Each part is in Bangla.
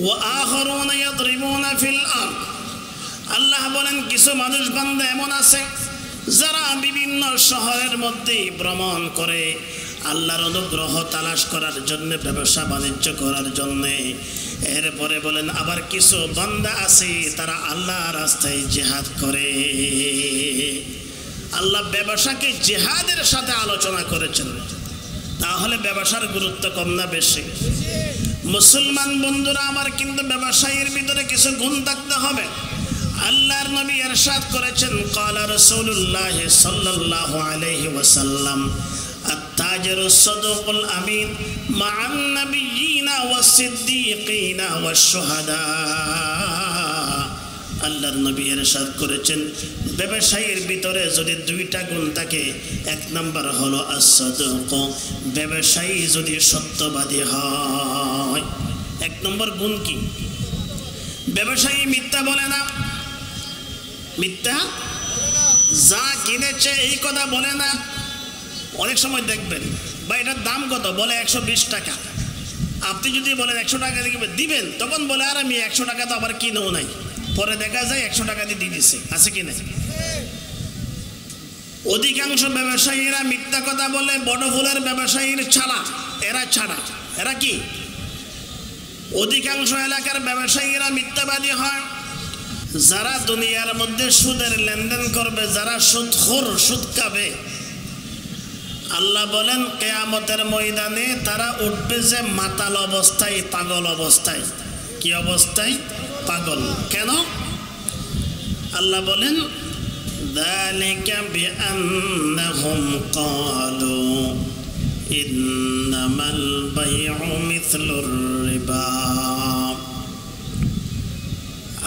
ওয়া আখারুনা ইয়াদরিবুনা ফিল আরদ। আল্লাহ বলেন কিছু মানুষ বান্দা এমন আছে যারা বিভিন্ন শহরের মধ্যে ভ্রমণ করে আল্লাহর অনুগ্রহ তালাশ করার জন্য, ব্যবসা বাণিজ্য করার জন্য। এরপরে বলেন আবার কিছু বান্দা আছে তারা আল্লাহর রাস্তায় জিহাদ করে। আল্লাহ ব্যবসাকে জিহাদের সাথে আলোচনা করেছেন। তাহলে ব্যবসার গুরুত্ব কম না বেশি? মুসলমান বন্ধুরা আমার, কিন্তু ব্যবসায়ীর ভিতরে কিছু গুণ থাকতে হবে। আল্লাহর নবী ইরশাদ করেছেন, ক্বালা রাসূলুল্লাহ সাল্লাল্লাহু আলাইহি ওয়াসাল্লাম, আত-তাজিরু সাদুকুল আমিন মা'আন নাবিয়্যিনা ওয়াস-সিদ্দীকিনা ওয়াশ-শুহাদা। আল্লাহর নবী ইরশাদ করেছেন, ব্যবসায়ীর ভিতরে যদি দুইটা গুণ থাকে, এক নম্বর হলো as-সাদুক, ব্যবসায়ী যদি সত্যবাদী হয়। এক নম্বর গুণ কি? ব্যবসায়ী মিথ্যা বলে না, মিথ্যা যা কিনেছে এই কথা বলে না। অনেক সময় দেখবেন বা এটার দাম কত, বলে 120 টাকা। আপনি যদি বলেন 100 টাকা দিবেন, তখন বলে আর আমি 100 টাকা তো আবার কিনেও নাই। পরে দেখা যায় 100 টাকা দিয়ে দিয়ে দিচ্ছে, আছে কি না? অধিকাংশ ব্যবসায়ীরা মিথ্যা কথা বলে। বড় ফুলের ব্যবসায়ীর ছাড়া, এরা ছাড়া, এরা কি? অধিকাংশ এলাকার ব্যবসায়ীরা মিথ্যাবাদী হয়। যারা দুনিয়ার মধ্যে সুদের লেনদেন করবে, যারা সুদখোর, সুদ খাবে, আল্লাহ বলেন কিয়ামতের ময়দানে তারা উঠবে যে মাতাল অবস্থায়, পাগল অবস্থায়। কি অবস্থায়? পাগল। কেন? আল্লাহ বলেন যালিকা বিআন্নাহুম ক্বালু ইন্নামাল বাইউ মিথলুর রিবা।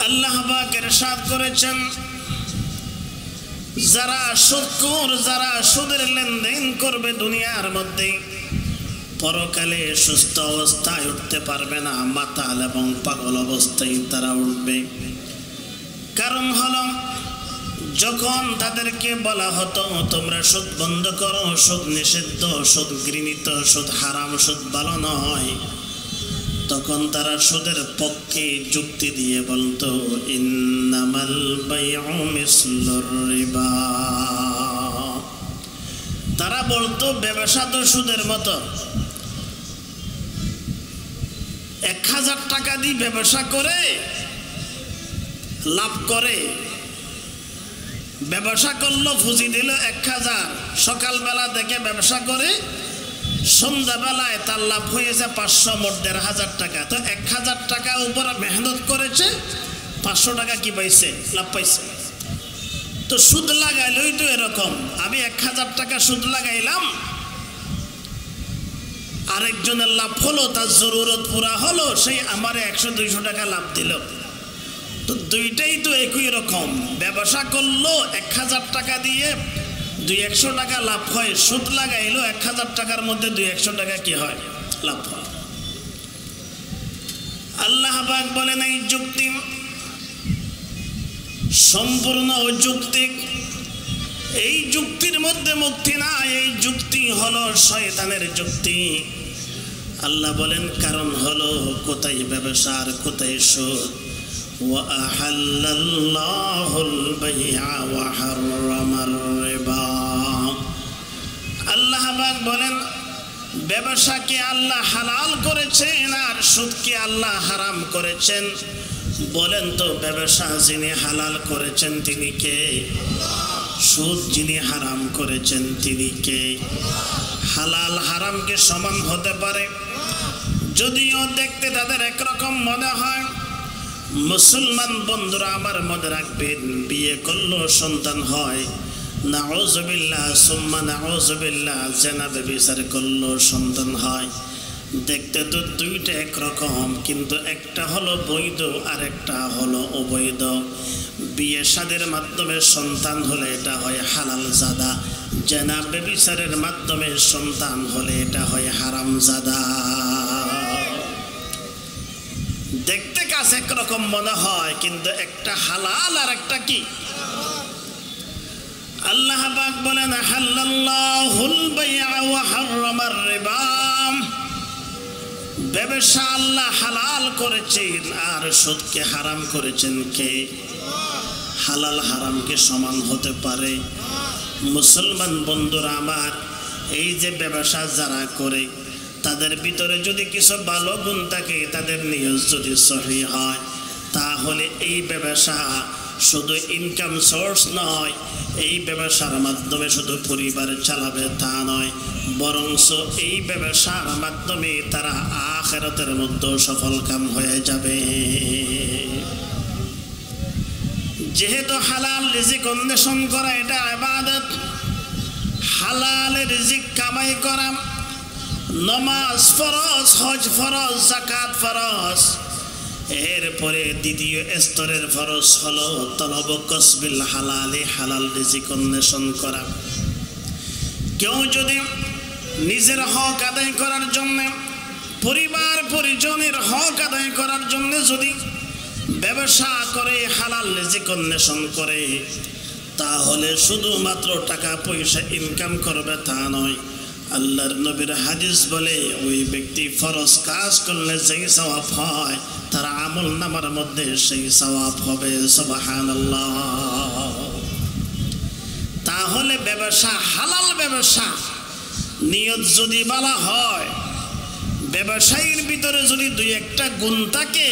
আল্লাহ পাক ইরশাদ করেছেন, যারা সুদখোর, যারা সুদের লেনদেন করবে দুনিয়ার মধ্যে, পরকালে সুস্থ অবস্থায় উঠতে পারবে না, মাতাল এবং পাগল অবস্থায় তারা উঠবে। কারণ হলো, যখন তাদেরকে বলা হতো তোমরা সুদ বন্ধ করো, সুদ নিষিদ্ধ, সুদ ঘৃণিত, সুদ হারাম, সুদ ভালো নয়, তখন তারা সুদের পক্ষে যুক্তি দিয়ে বলতো ইন্নামাল বাইউ মিসলুর রিবা। তারা বলতো ব্যবসা তো সুদের মতো। 1000 টাকা দিয়ে ব্যবসা করে লাভ করে, ব্যবসা করলো, পুঁজি দিল 1000, সকালবেলা দেখে ব্যবসা করে, সন্ধ্যাবেলায় তার লাভ হয়েছে 500, মোট 1500 টাকা। তো 1000 টাকা উপর মেহনত করেছে, 500 টাকা কি পাইছে? লাভ পাইছে। তো সুদ লাগাইলই তো এরকম, আমি 1000 টাকা সুদ লাগাইলাম, আরেকজনের লাভ হলো, তার জরুরত পুরা হলো, সেই আমার 100-200 টাকা লাভ দিল। তো দুইটাই তো একই রকম। ব্যবসা করলো 1000 টাকা দিয়ে, 200 টাকা লাভ হয়। সুদ লাগাইলো 1000 টাকার মধ্যে 200 টাকা কি হয়? লাভ হয়। আল্লাহ পাক বলেন এই যুক্তি সম্পূর্ণ অযৌক্তিক। এই যুক্তির মধ্যে মুক্তি না, এই যুক্তি হলো শয়তানের যুক্তি। আল্লাহ বলেন কারণ হলো কোথায় ব্যবসা আর কোথায় সুদ। ওয়া আহাল্লাল্লাহুল বাই'a ওয়া হাররামার রিবা। আল্লাহ পাক বলেন ব্যবসাকে আল্লাহ হালাল করেছেন আর সুদকে আল্লাহ হারাম করেছেন। বলেন তো ব্যবসা যিনি হালাল করেছেন তিনি কে? সুদ যিনি হারাম করেছেন তিনি কে? হালাল হারামকে সমান হতে পারে, যদিও দেখতে তাদের একরকম মনে হয়। মুসলমান বন্ধুরা আমার মনে রাখবেন, বিয়ে করলো সন্তান হয়, নাউযুবিল্লাহ সুম্মা নাউযুবিল্লাহ, জিনা ব্যভিচার করলো সন্তান হয়। দেখতে তো দুইটা একরকম, কিন্তু একটা হলো বৈধ আর একটা হলো অবৈধ। বিয়ে শাদীর মাধ্যমে সন্তান হলে এটা হয় হালাল জাদা, জিনা ব্যভিচারের মাধ্যমে সন্তান হলে এটা হয় হারাম জাদা। দেখতে কাছে একরকম মনে হয়, কিন্তু একটা হালাল আর একটা কি? আল্লাহ পাক বলেন হাল্লাল্লাহুল বাই'a ওয়া হাররামার রিবা। ব্যবসা আল্লাহ হালাল করেছেন আর সুদকে হারাম করেছেন কে? হালাল হারাম কি সমান হতে পারে? মুসলমান বন্ধুরা আমার, এই যে ব্যবসা যারা করে তাদের ভিতরে যদি কিছু ভালো গুণ থাকে, তাদের নিয়ত যদি সহি হয়, তাহলে এই ব্যবসা শুধু ইনকাম সোর্স নয়, এই ব্যবসার মাধ্যমে শুধু পরিবার চালাবে তা নয়, বরঞ্চ এই ব্যবসার মাধ্যমে তারা আখিরাতের মধ্যে সফল কাম হয়ে যাবে। যেহেতু হালাল রিজিক অন্বেষণ করা এটা ইবাদত, হালাল রিজিক কামাই করা, নামাজ ফরজ, হজ ফরজ, যাকাত ফরজ, এরপরে দ্বিতীয় স্তরের ফরজ হলো তলব কসবিল হালালি, হালাল রিজিক অন্বেষণ করা। কেউ যদি নিজের হক আদায় করার জন্য, পরিবার পরিজনের হক আদায় করার জন্য যদি ব্যবসা করে, হালাল রিজিক অন্বেষণ করে, তাহলে শুধুমাত্র টাকা পয়সা ইনকাম করবে তা নয়, আল্লাহর নবীর হাদিস বলে ওই ব্যক্তি ফরজ কাজ করলে যেই সওয়াব হয় তার আমল নামার মধ্যে সেই সওয়াব হবে। সুবহানাল্লাহ। তাহলে ব্যবসা হালাল ব্যবসা, নিয়ত যদি বলা হয়, ব্যবসায়ীর ভিতরে যদি দুই একটা গুণ থাকে,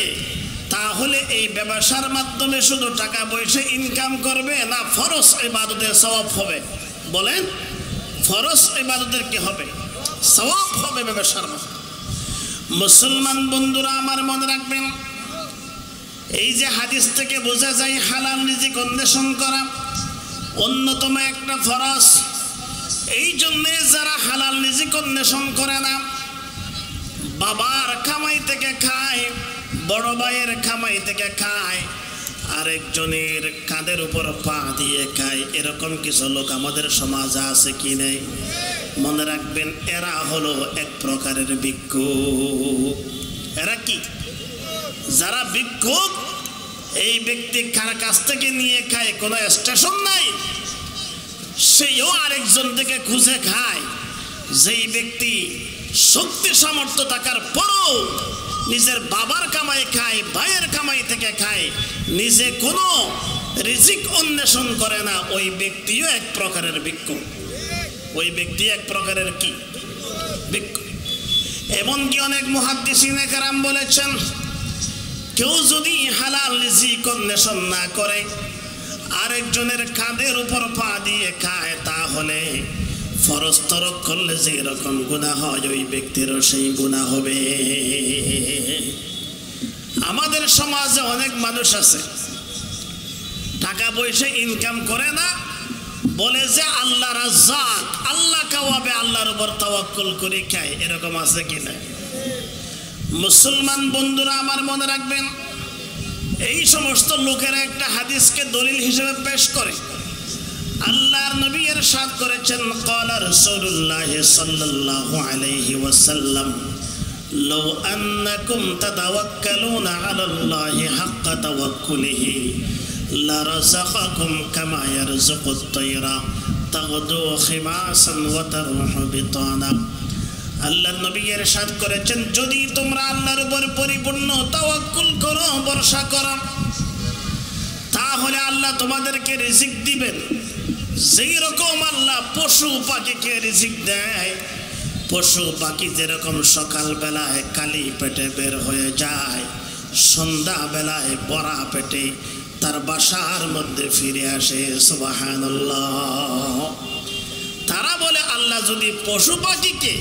তাহলে এই ব্যবসার মাধ্যমে শুধু টাকা পয়সা ইনকাম করবে না ফরজ ইবাদতের সওয়াব হবে? বলেন, ফরজ ইবাদতের কি হবে? সওয়াব হবে ব্যবসার মাধ্যমে। মুসলমান বন্ধুরা আমার মনে রাখবেন, এই যে হাদিস থেকে বোঝা যায় হালাল রিজিক অন্বেষণ করা অন্যতম একটা ফরজ। এই জন্যে যারা হালাল রিজিক অন্বেষণ করে না, বাবার কামাই থেকে খায়, বড় ভাইয়ের কামাই থেকে খায়, আরেকজনের কাঁধের উপর পা দিয়ে খায়, এরকম কিছু লোক আমাদের সমাজে আছে কি নেই? মনে রাখবেন, এরা হলো এক প্রকারের ভিক্ষুক। এরা কি? যারা ভিক্ষুক, এই ব্যক্তি কার কাছ থেকে নিয়ে খায়, কোনো স্টেশন নাই, সেও আরেকজন থেকে খুঁজে খায়। যেই ব্যক্তি শক্তি সামর্থ্য থাকার পরও নিজের বাবার কামাই খায়, ভাইয়ের কামাই থেকে খায়, নিজে কোনো রিজিক অন্বেষণ করে না, ওই ব্যক্তিও এক প্রকারের ভিক্ষুক। ওই ব্যক্তি এক প্রকারের কি? ভিক্ষুক। এমনকি অনেক মুহাদ্দিসিনে কেরাম বলেছেন, কেউ যদি হালাল রিজিক অন্বেষণ না করে, আরেকজনের কাঁধের উপর পা দিয়ে খায়, তাহলে ফরজ তরক করলে যে এরকম গুনাহ হয়, ওই ব্যক্তিরও সেই গুনাহ হবে। আমাদের সমাজে অনেক মানুষ আছে টাকা পয়সা ইনকাম করে না, বলে যে আল্লাহ রাজ্জাক, আল্লাহ খাওয়াবে, আল্লাহর উপর তাওয়াক্কুল করে খায়। এরকম আছে কি না? মুসলমান বন্ধুরা আমার মনে রাখবেন, এই সমস্ত লোকেরা একটা হাদিসকে দলিল হিসেবে পেশ করে। আল্লাহর নবী ইরশাদ করেছেন, ক্বালা রাসূলুল্লাহ সাল্লাল্লাহু আলাইহি ওয়াসাল্লাম, লাউ আন্নাকুম তাতাওয়াক্কালুনা আলাল্লাহি হাক্কা তাওয়াক্কুলিহি লারাযাকাকুম কামা ইয়ারযুকুত তায়রা তাগদু খিমাসান ওয়া তারুহু বিতানা। আল্লাহর নবী ইরশাদ করেছেন, যদি তোমরা আল্লাহর উপর পরিপূর্ণ তাওয়াক্কুল করো, ভরসা করো, তাহলে আল্লাহ তোমাদেরকে রিজিক দিবেন। যেই রকম আল্লাহ পশু পাখিকে রিজিক দেয়, পশু পাখি যেরকম সকাল বেলায় খালি পেটে বের হয়ে যায়, সন্ধ্যা বেলায় ভরা পেটে তার বাসার মধ্যে ফিরে আসে। সুবহানাল্লাহ। তারা বলে, আল্লাহ যদি পশু পাখিকে,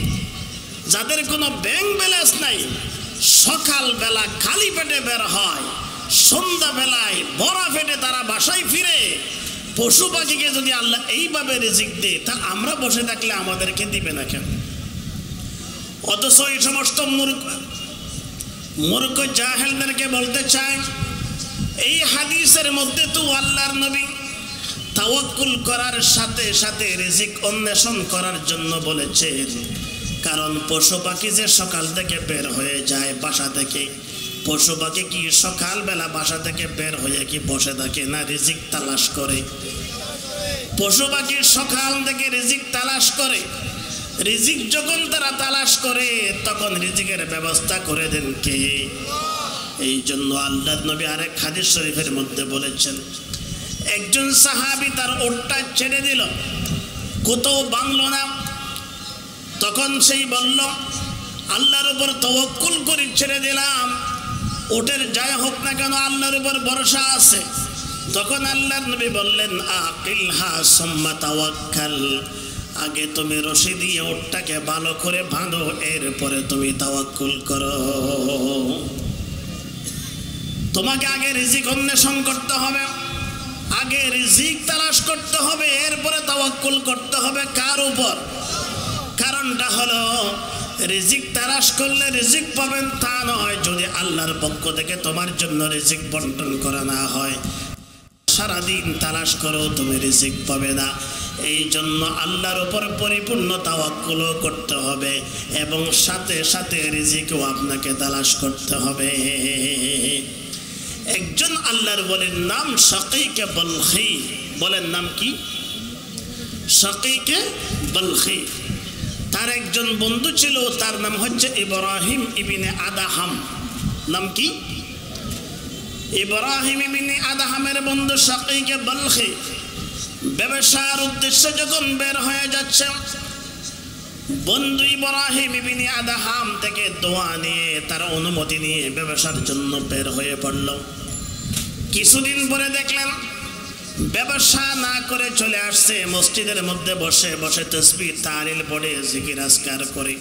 যাদের কোনো ব্যাংক ব্যালেন্স নাই, সকাল বেলা খালি পেটে বের হয়, সন্ধ্যা বেলায় ভরা পেটে তারা বাসায় ফিরে, পশু পাখিকে যদি আল্লাহ এইভাবে রিজিক দেয়, তা আমরা বসে থাকলে আমাদেরকে দিবে না কেন? অথচ এই সমস্ত মূর্খ জাহেলদেরকে বলতে চায়, এই হাদিসের মধ্যে তো আল্লাহর নবী তাওয়াক্কুল করার সাথে সাথে রিজিক অন্বেষণ করার জন্য বলেছেন। কারণ পশু পাখি যে সকাল থেকে বের হয়ে যায় বাসা থেকে, পশু পাখি কি সকালবেলা বাসা থেকে বের হয়ে কি বসে থাকে না? রিজিক তালাশ করে। পশু পাখি সকাল থেকে রিজিক তালাশ করে, রিজিক যখন তারা তালাশ করে তখন রিজিকের ব্যবস্থা করে দেন কে? এই জন্য আল্লাহর নবী আরেক হাদিস শরীফের মধ্যে বলেছেন, একজন সাহাবী তার ওটটা ছেড়ে দিল, কোথাও বাংলো না। তখন সেই বলল, আল্লাহর উপর তাওয়াক্কুল করে ছেড়ে দিলাম, ওটের যাই হোক না কেন আল্লাহর উপর ভরসা আছে। তখন আল্লাহর নবী বললেন, আকিলহা সুম্মা তাওয়াক্কাল, আগে তুমি রশি দিয়ে ওটটাকে ভালো করে বাঁধো, এরপরে তুমি তাওয়াক্কুল করো। তোমাকে আগে রিজিক অন্বেষণ করতে হবে, আগে রিজিক তালাশ করতে হবে, এরপরে তাওয়াক্কুল করতে হবে। কার উপর? কারণটা হলো রিজিক তালাশ করলে রিজিক পাবেন তা নয়, যদি আল্লাহর পক্ষ থেকে তোমার জন্য রিজিক বন্টন করা না হয়, সারাদিন তালাশ করো তুমি রিজিক পাবে না। এই জন্য আল্লাহর উপর পরিপূর্ণ তাওয়াক্কুলও করতে হবে এবং সাথে সাথে রিজিকও আপনাকে তালাশ করতে হবে। একজন আল্লাহর বলেন নাম শাকীক বলখী, বলেন নাম কি? শাকীক বলখী। তার একজন বন্ধু ছিল, তার নাম হচ্ছে ইব্রাহিম ইবনে আদহাম। নাম কি? ইব্রাহিম ইবনে আদহামের বন্ধু শাকীক বলখী ব্যবসার উদ্দেশ্যে যখন বের হয়ে যাচ্ছে, বন্ধু ইব্রাহিম ইবনে আদহাম থেকে দোয়া নিয়ে, তার অনুমতি নিয়ে ব্যবসার জন্য বের হয়ে পড়ল। কিছুদিন পরে দেখলেন ব্যবসা না করে চলে আসছে, মসজিদের মধ্যে বসে বসে তাসবিহ তাহলিল পড়ে জিকির আজকার করে।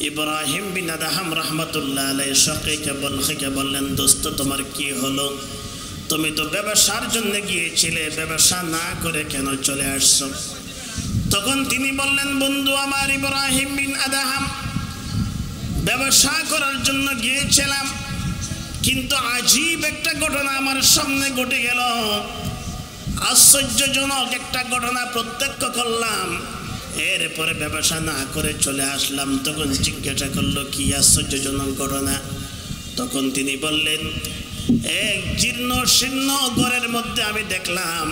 ইব্রাহিম বিন আদহাম রাহমাতুল্লাহ আলাইহি শাকীক বলখীকে বললেন, দোস্ত তোমার কি হলো? তুমি তো ব্যবসার জন্য গিয়েছিলে, ব্যবসা না করে কেন চলে আসছো? তখন তিনি বললেন, বন্ধু আমার ইব্রাহিম বিন আদহাম, ব্যবসা করার জন্য গিয়েছিলাম, কিন্তু আজীব একটা ঘটনা আমার সামনে ঘটে গেল। আশ্চর্যজনক একটা ঘটনা প্রত্যক্ষ করলাম, এরপরে ব্যবসা না করে চলে আসলাম। তখন জিজ্ঞাসা করলো, কি আশ্চর্যজনক ঘটনা? তখন তিনি বললেন, এক জীর্ণ শীর্ণ ঘরের মধ্যে আমি দেখলাম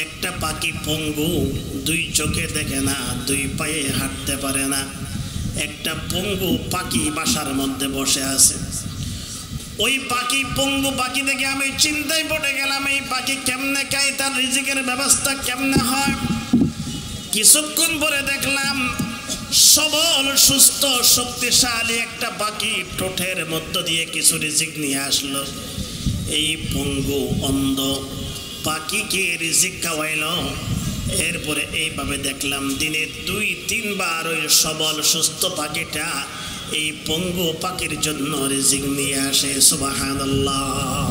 একটা পাখি পঙ্গু, দুই চোখে দেখে না, দুই পায়ে হাঁটতে পারে না, একটা পঙ্গু পাখি বাসার মধ্যে বসে আছে। ওই পাখি পঙ্গু পাখি দেখে আমি চিন্তায় পড়ে গেলাম, এই পাখি কেমনে খায়, তার রিজিকের ব্যবস্থা কেমনে হয়। কিছুক্ষণ পরে দেখলাম সবল সুস্থ শক্তিশালী একটা পাখি ঠোঁটের মধ্য দিয়ে কিছু রিজিক নিয়ে আসলো। এই পঙ্গু অন্ধ পাখিকে রিজিক খাওয়াইল। এরপরে এইভাবে দেখলাম দিনে 2-3 বার ওই সবল সুস্থ পাখিটা এই পঙ্গু পাখির জন্য রিজিক নিয়ে আসে। সুবহানাল্লাহ।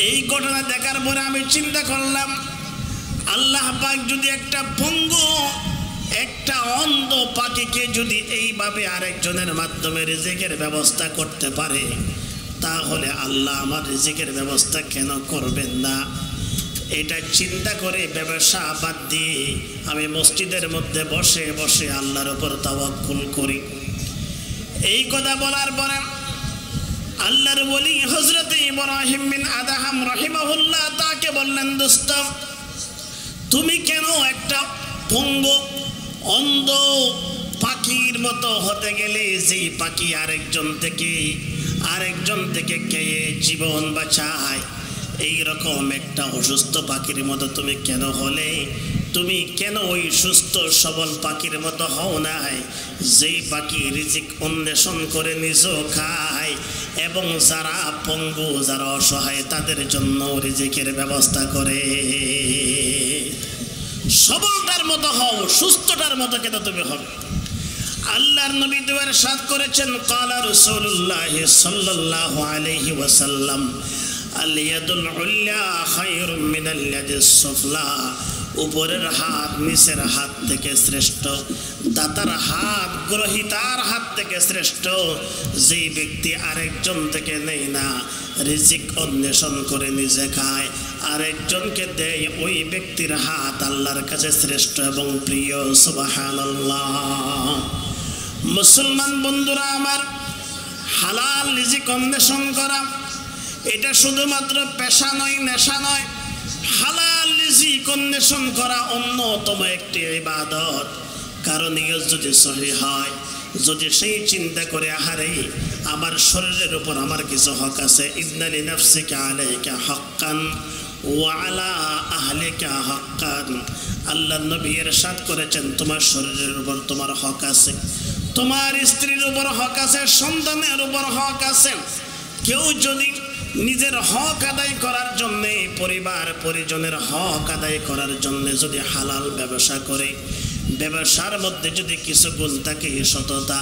এই ঘটনা দেখার পরে আমি চিন্তা করলাম, আল্লাহ পাক যদি একটা পঙ্গু একটা অন্ধ পাখিকে যদি এইভাবে আরেকজনের মাধ্যমে রিজিকের ব্যবস্থা করতে পারে, তাহলে আল্লাহ আমার রিজিকের ব্যবস্থা কেন করবেন না? এটা চিন্তা করে ব্যবসা বাদ দিয়ে আমি মসজিদের মধ্যে বসে বসে আল্লাহর উপর তাওয়াক্কুল করি। এই কথা বলার পরে আল্লাহর ওলি হযরত ইব্রাহিম বিন আদহাম রাহিমাহুল্লাহ তাকে বললেন, দোস্ত তুমি কেন একটা পঙ্গু অন্ধ পাখির মতো হতে গেলে, যেই পাখি আরেকজন থেকে খেয়ে জীবন বাঁচায়, এইরকম একটা অসুস্থ পাখির মতো তুমি কেন হলে? তুমি কেন ওই সুস্থ সবল পাখির মতো হও নাই, যেই পাখি রিজিক অন্বেষণ করে নিজেও খায় এবং যারা পঙ্গু যারা অসহায় তাদের জন্য রিজিকের ব্যবস্থা করে? সবলটার মতো হও, সুস্থটার মতো কেন তুমি হবে? আল্লাহর নবী দুয়ার সাথ করেছেন, ক্বালা রাসূলুল্লাহ সাল্লাল্লাহু আলাইহি ওয়াসাল্লাম, আল ইয়াদুল উল্লা খায়রুম মিনাল ইয়াদিস সুফলা। উপরের হাত নিচের হাত থেকে শ্রেষ্ঠ, দাতার হাত গ্রহীতার হাত থেকে শ্রেষ্ঠ। যেই ব্যক্তি আরেকজন থেকে নেয় না, রিজিক অন্বেষণ করে নিজে খায়, আরেকজনকে দেয়, ওই ব্যক্তির হাত আল্লাহর কাছে শ্রেষ্ঠ এবং প্রিয়। সুবহানাল্লাহ। মুসলমান বন্ধুরা আমার, হালাল রিজিক অন্বেষণ করা এটা শুধুমাত্র পেশা নয়, নেশা নয়। হালাল রিজিক অন্বেষণ করা অন্যতম একটি ইবাদত। কারো নিয়ত যদি সহি হয়, যদি সেই চিন্তা করে আহারে আমার শরীরের উপর আমার কিছু হক আছে, ইন্না লিনাফসিকা আলাইকা হাক্কান ওয়া আলা আহলিকা হাক্কান, আল্লাহর নবী ইরশাদ করেছেন তোমার শরীরের উপর তোমার হক আছে, তোমার স্ত্রীর উপর হক আছে, সন্তানের উপর হক আছে। কেউ যদি নিজের হক আদায় করার জন্যে, পরিবার পরিজনের হক আদায় করার জন্যে যদি হালাল ব্যবসা করে, ব্যবসার মধ্যে যদি কিছু গুণ থাকে, সততা,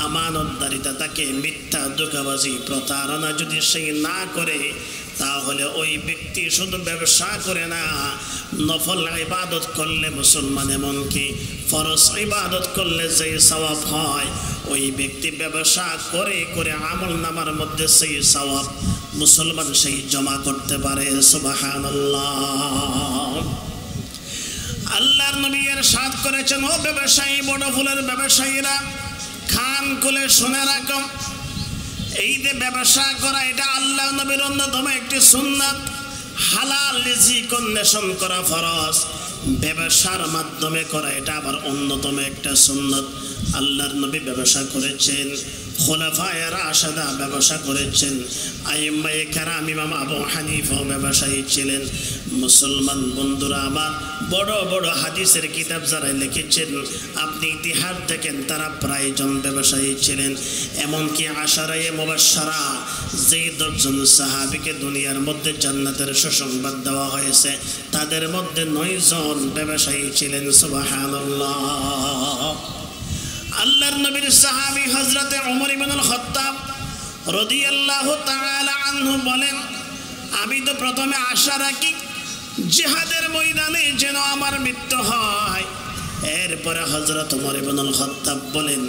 আমানতদারিতা থাকে, মিথ্যা, ধোঁকাবাজি, প্রতারণা যদি সেই না করে, তাহলে ওই ব্যক্তি শুধু ব্যবসা করে না, নফল ইবাদত করলে মুসলমান, এমনকি ফরজ ইবাদত করলে যেই সওয়াব হয়, ওই ব্যক্তি ব্যবসা করে করে আমল নামার মধ্যে সেই সওয়াব মুসলমান সেই জমা করতে পারে। সুবহানাল্লাহ। আল্লাহর নবী ইরশাদ করেছেন, ও ব্যবসায়ী, বড় ফুলের ব্যবসায়ীরা, খান খুলে শুনে রাখো, এই যে ব্যবসা করা, এটা আল্লাহর নবীর অন্যতম একটি সুন্নাত। হালাল রিজিক অন্বেষণ করা ফরজ, ব্যবসার মাধ্যমে করা এটা আবার অন্যতম একটা সুন্নাত। আল্লাহর নবী ব্যবসা করেছেন, খোলাফায়ে রাশেদা ব্যবসা করেছেন, আইম্মায়ে কেরাম, ইমাম আবু হানিফা ব্যবসায়ী ছিলেন। মুসলমান বন্ধুরা আমার, বড় বড় হাদিসের কিতাব যারা লিখেছেন, আপনি ইতিহাস দেখেন, তারা প্রায় জন ব্যবসায়ী ছিলেন। এমনকি আশারায়ে মুবাশশারা, যেই 10 জন সাহাবীকে দুনিয়ার মধ্যে জান্নাতের সুসংবাদ দেওয়া হয়েছে, তাদের মধ্যে 9 জন ব্যবসায়ী ছিলেন। সুবহানাল্লাহ। আল্লাহর নবীর সাহাবী হযরতে ওমর ইবনুল খাত্তাব রাদিয়াল্লাহু তাআলা আনহু বলেন, আমি তো প্রথমে আশা রাখি জিহাদের ময়দানে যেন আমার মৃত্যু হয়। এরপরে হযরত ওমর ইবনুল খাত্তাব বলেন,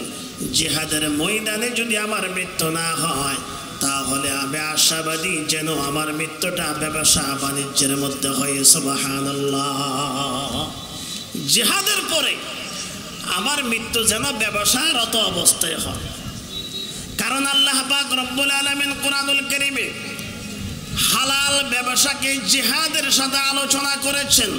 জিহাদের ময়দানে যদি আমার মৃত্যু না হয়, তাহলে আমি আশাবাদী যেন আমার মৃত্যুটা ব্যবসা বাণিজ্যের মধ্যে হয়। সুবহানাল্লাহ। জিহাদের পরে আমার মৃত্যু যেন ব্যবসারত অবস্থায় হয়। কারণ আল্লাহ পাক রব্বুল আলামিন কুরআনুল কারীমে হালাল ব্যবসাকে জিহাদের সাথে আলোচনা করেছেন।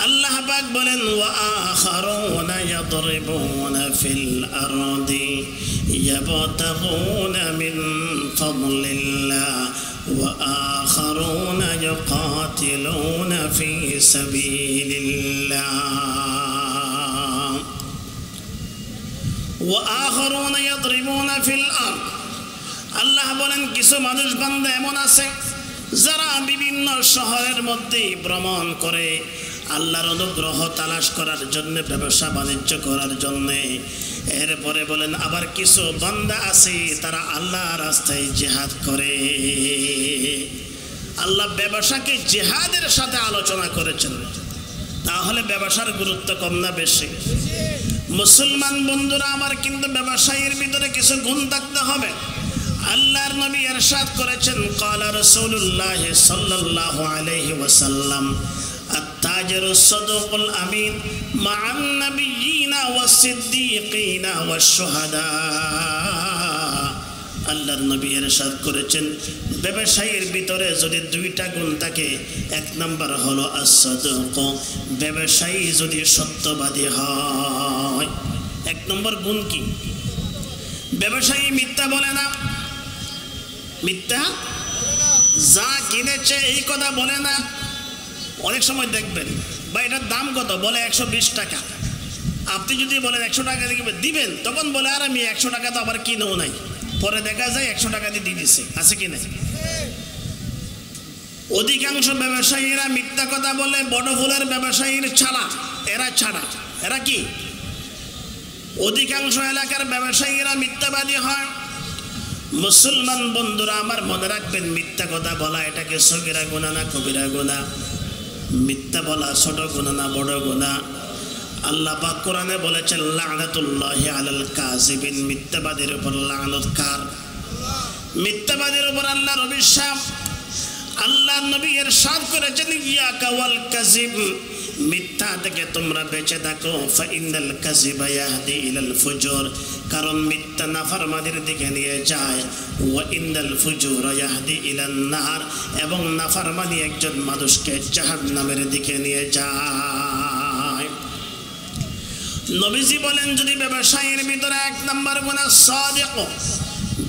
আল্লাহ পাক বলেন, ওয়া আখারুনা ইয়াদরিবুনা ফিল আরদি ইয়াবতাগুনা মিন ফাদলিল্লাহ ওয়া আখারুনা ইউকাতিলুনা ফি সাবিলিল্লাহ ওয়া আখারুনা ইয়াদরিবুনা ফিল আরদ। আল্লাহ বলেন, কিছু মানুষ বান্দা এমন আছে যারা বিভিন্ন শহরের মধ্যে ভ্রমণ করে আল্লাহর অনুগ্রহ তালাশ করার জন্য, ব্যবসা বাণিজ্য করার জন্য। এরপরে বলেন, আবার কিছু বান্দা আছে তারা আল্লাহর রাস্তায় জিহাদ করে। আল্লাহ ব্যবসাকে জিহাদের সাথে আলোচনা করেছেন। তাহলে ব্যবসার গুরুত্ব কম না বেশি? মুসলমান বন্ধুরা আমার, কিন্তু ব্যবসায়ীর ভিতরে কিছু গুণ থাকতে হবে। আল্লাহর নবী ইরশাদ করেছেন, ক্বালা রাসূলুল্লাহ সাল্লাল্লাহু আলাইহি ওয়াসাল্লাম, আত-তাজিরু সাদুকুল আমিন মা'আন নাবিয়্যিনা ওয়াস-সিদ্দীকিনা ওয়াশ-শুহাদা। আল্লাহর নবী ইরশাদ করেছেন, ব্যবসায়ীর ভিতরে যদি 2টা গুণ থাকে, 1 নম্বর হলো as-সাদুক, ব্যবসায়ী যদি সত্যবাদী হয়। 1 নম্বর গুণ কি? ব্যবসায়ী মিথ্যা বলে না। মিথ্যা যা কিনেছে এই কথা বলে না। অনেক সময় দেখবেন, বা এটার দাম কত, বলে 120 টাকা। আপনি যদি বলেন 100 টাকা দিবেন, তখন বলে, আর আমি 100 টাকা তো আবার কিনেও নাই। পরে দেখা যায় 100 টাকা দিয়ে দিয়ে দিচ্ছে। আছে কি না? অধিকাংশ ব্যবসায়ীরা মিথ্যা কথা বলে। বড় ফুলের ব্যবসায়ীর ছাড়া, এরা কি? অধিকাংশ এলাকার ব্যবসায়ীরা মিথ্যাবাদী হয়। মুসলমান বন্ধুরা আমার, মনে রাখবেন, মিথ্যা কথা বলা এটাকে সগীরা গুনাহ না কবিরা গুনাহ? মিথ্যা বলা ছোট গুনাহ না বড় গুনাহ? আল্লাহ পাক কোরআনে বলেছেন, লা'নাতুল্লাহি আলাল কাযিবিন, মিথ্যাবাদীর উপর লানত। কার? মিথ্যাবাদীর উপর আল্লাহর অভিশাপ। আল্লাহর নবী ইরশাদ করেছেন, ইয়াকা ওয়াল কাযিব, মিথ্যা থেকে তোমরা বেঁচে থাকো। ফাইনাল কাযিবা ইয়াহদি ইলাল ফুজুর, কারণ মিথ্যা নাফরমানির দিকে নিয়ে যায়। ওয়া ইন্নাল ফুজুরা ইয়াহদি ইলান নার, এবং নাফরমানি একজন মানুষকে জাহান্নামের দিকে নিয়ে যায়। নবীজি বলেন যদি ব্যবসায়ীর ভিতরে 1 নম্বর গুণ সাদিক,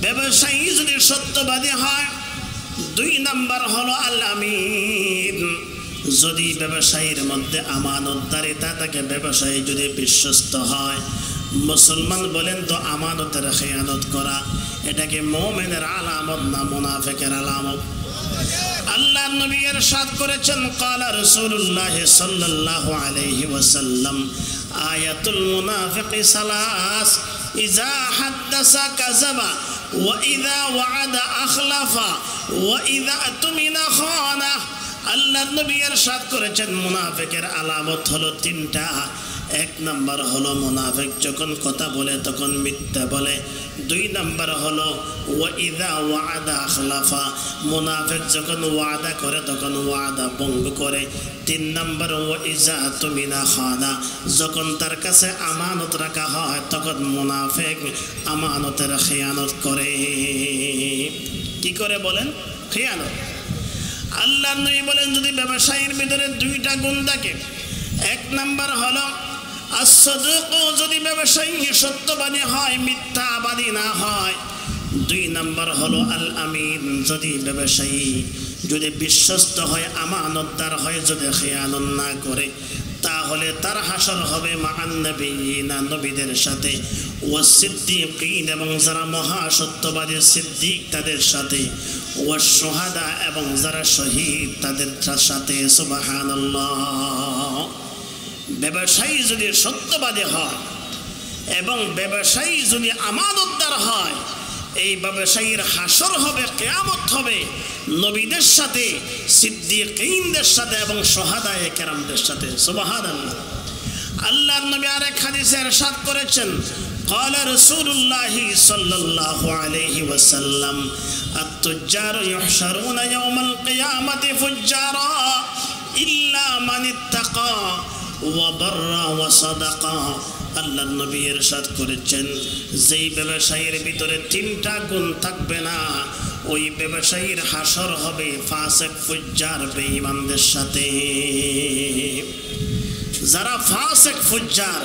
ব্যবসায়ী যদি সত্যবাদী হয়। 2 নম্বর হলো আল আমিন, যদি ব্যবসায়ীর মধ্যে আমানতদারিতা থাকে, ব্যবসায়ী যদি বিশ্বস্ত হয়। মুসলমান বলেন তো আমানতের খেয়ানত করা এটাকে মুমিনের আলামত না মুনাফিকের আলামত? আল্লাহর নবী ইরশাদ করেছেন ক্বালা রাসূলুল্লাহ সাল্লাল্লাহু আলাইহি ওয়াসাল্লাম আয়াতুল মুনাফিকি সালাস ইযা হাদাসা কাযাবা ওয়া ইযা ওয়া'আদা আখলাফা ওয়া ইযা আতুমিনা খানা। আল্লাহর নবী ইরশাদ করেছেন মুনাফিকের আলামত হলো 3টা। 1 নম্বর হলো মুনাফিক যখন কথা বলে তখন মিথ্যা বলে। 2 নম্বর হলো ওয়া ইযা ওয়া'আদা আখলাফা, মুনাফিক যখন ওয়াদা করে তখন ওয়াদা ভঙ্গ করে। 3 নম্বর ওয়া ইযা তুমিনা খানা, যখন তার কাছে আমানত রাখা হয় তখন মুনাফিক আমানতের খেয়ানত করে। কি করে বলেন? খেয়ানত। আল্লাহর নবী বলেন যদি ব্যবসায়ীর ভিতরে 2টা গুণ থাকে, 1 নম্বর হলো as-sidq, যদি ব্যবসায়ী সত্যবাদী হয়, মিথ্যাবাদী না হয়। 2 নম্বর হলো আল আমিন, যদি ব্যবসায়ী যদি বিশ্বস্ত হয়, আমানতদার হয়, যদি খেয়ানত না করে, তাহলে তার হাসর হবে মা'আন নবিয়িনা, নবীদের সাথে, ওয়াস সিদ্দিকিন, এবং যারা মহাসত্যবাদী সিদ্দিক তাদের সাথে, ওয়াস শুহাদা, এবং যারা শহীদ তাদের সাথে। সুবহানাল্লাহ। ব্যবসায়ী যদি সত্যবাদী হয় এবং ব্যবসায়ী যদি আমানতদার হয়, এই ব্যবসায়ীর হাসর হবে, কিয়ামত হবে নবীদের সাথে, সিদ্দিকীনদের সাথে, এবং শুহাদায়ে কেরামদের সাথে। সুবহানাল্লাহ। আল্লাহর নবী আরেক হাদিসে ইরশাদ করেছেন ক্বালা রাসূলুল্লাহি সাল্লাল্লাহু আলাইহি ওয়াসাল্লাম আত-তুজ্জারু ইউহশারুনা ইয়াওমাল কিয়ামাতি ফুজ্জারা ইল্লা মান ইত্তাকা ওয়া বাররা ওয়া সাদাকা। আল্লাহর নবী ইরশাদ করেছেন যেই ব্যবসায়ীর ভিতরে 3টা গুণ থাকবে না, ওই ব্যবসায়ীর হাসর হবে ফাসিক ফুজ্জার বেঈমানদের সাথে। যারা ফাসিক ফুজ্জার